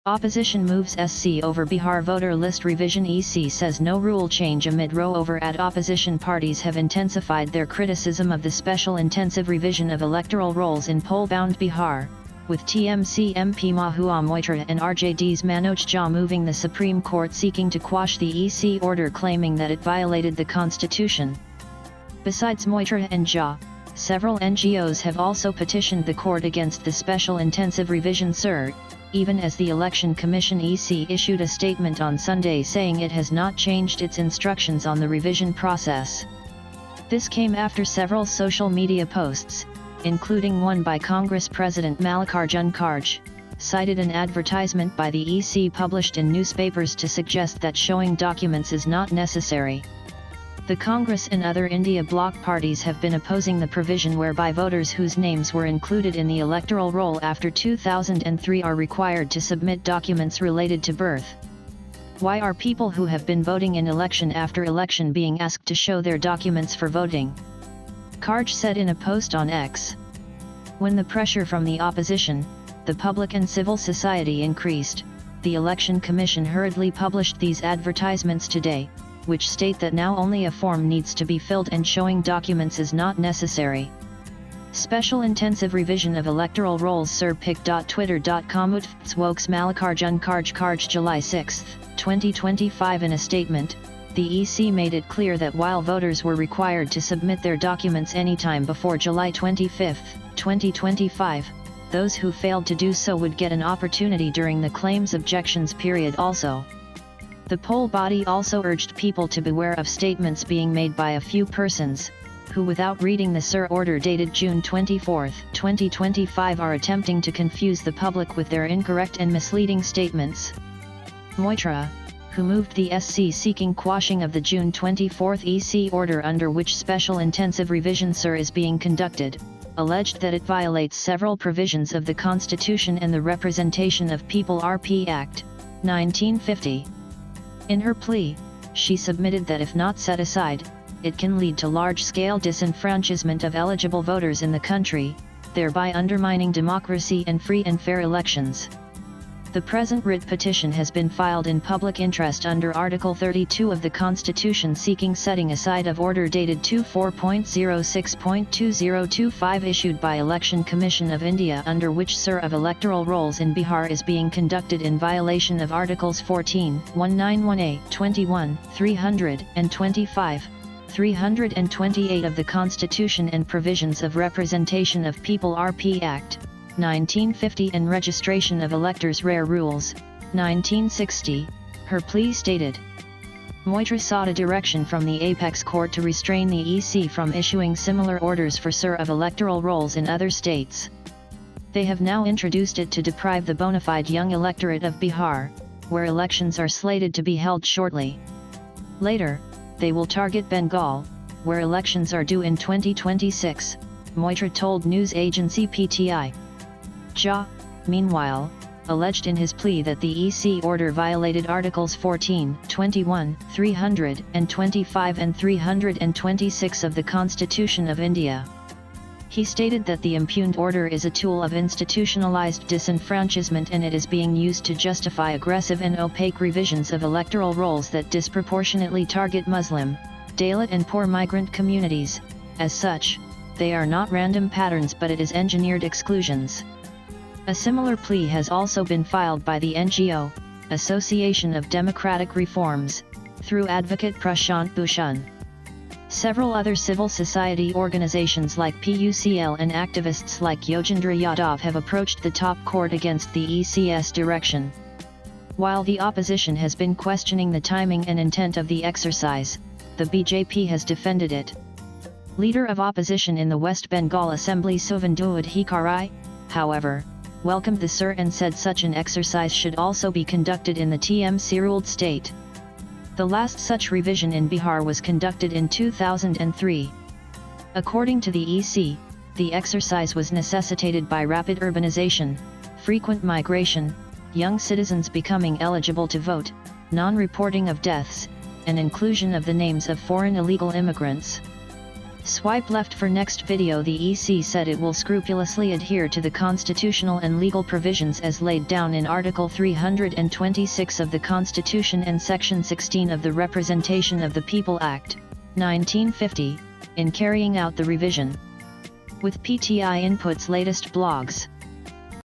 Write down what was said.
Opposition moves SC over Bihar voter list revision. EC says no rule change amid row over at opposition parties have intensified their criticism of the special intensive revision of electoral rolls in poll-bound Bihar, with TMC MP Mahua Moitra and RJD's Manoj Jha moving the Supreme Court seeking to quash the EC order claiming that it violated the constitution. Besides Moitra and Jha, several NGOs have also petitioned the court against the special intensive revision SIR, even as the Election Commission EC issued a statement on Sunday saying it has not changed its instructions on the revision process. This came after several social media posts, including one by Congress President Mallikarjun Kharge, cited an advertisement by the EC published in newspapers to suggest that showing documents is not necessary. The Congress and other India bloc parties have been opposing the provision whereby voters whose names were included in the electoral roll after 2003 are required to submit documents related to birth. Why are people who have been voting in election after election being asked to show their documents for voting? Kharge said in a post on X. When the pressure from the opposition, the public and civil society increased, the Election Commission hurriedly published these advertisements today, which state that now only a form needs to be filled and showing documents is not necessary. Special intensive revision of electoral rolls sirpic.twitter.com Wokes Mallikarjun Kharge July 6, 2025. In a statement, the EC made it clear that while voters were required to submit their documents anytime before July 25, 2025, those who failed to do so would get an opportunity during the claims objections period also. The poll body also urged people to beware of statements being made by a few persons, who without reading the SIR order dated June 24, 2025 are attempting to confuse the public with their incorrect and misleading statements. Moitra, who moved the SC seeking quashing of the June 24 EC order under which special intensive revision SIR is being conducted, alleged that it violates several provisions of the Constitution and the Representation of People RP Act, 1950. In her plea, she submitted that if not set aside, it can lead to large-scale disenfranchisement of eligible voters in the country, thereby undermining democracy and free and fair elections. The present writ petition has been filed in public interest under Article 32 of the Constitution seeking setting aside of order dated 24.06.2025 issued by Election Commission of India under which SIR of electoral rolls in Bihar is being conducted in violation of Articles 14, 191A, 21, 325, 328 of the Constitution and provisions of Representation of People RP Act, 1950 and Registration of Electors Rare Rules, 1960, her plea stated. Moitra sought a direction from the Apex Court to restrain the EC from issuing similar orders for SIR of electoral rolls in other states. They have now introduced it to deprive the bona fide young electorate of Bihar, where elections are slated to be held shortly. Later, they will target Bengal, where elections are due in 2026, Moitra told news agency PTI. Jha, meanwhile, alleged in his plea that the EC order violated Articles 14, 21, 325 and 326 of the Constitution of India. He stated that the impugned order is a tool of institutionalized disenfranchisement and it is being used to justify aggressive and opaque revisions of electoral rolls that disproportionately target Muslim, Dalit and poor migrant communities. As such, they are not random patterns but it is engineered exclusions. A similar plea has also been filed by the NGO, Association of Democratic Reforms, through advocate Prashant Bhushan. Several other civil society organizations like PUCL and activists like Yojendra Yadav have approached the top court against the EC's direction. While the opposition has been questioning the timing and intent of the exercise, the BJP has defended it. Leader of opposition in the West Bengal Assembly Suvendu Adhikari, however, welcomed the SIR and said such an exercise should also be conducted in the TMC-ruled state. The last such revision in Bihar was conducted in 2003. According to the EC, the exercise was necessitated by rapid urbanization, frequent migration, young citizens becoming eligible to vote, non-reporting of deaths, and inclusion of the names of foreign illegal immigrants. Swipe left for next video. The EC said it will scrupulously adhere to the constitutional and legal provisions as laid down in Article 326 of the Constitution and Section 16 of the Representation of the People Act, 1950, in carrying out the revision. With PTI Input's latest blogs.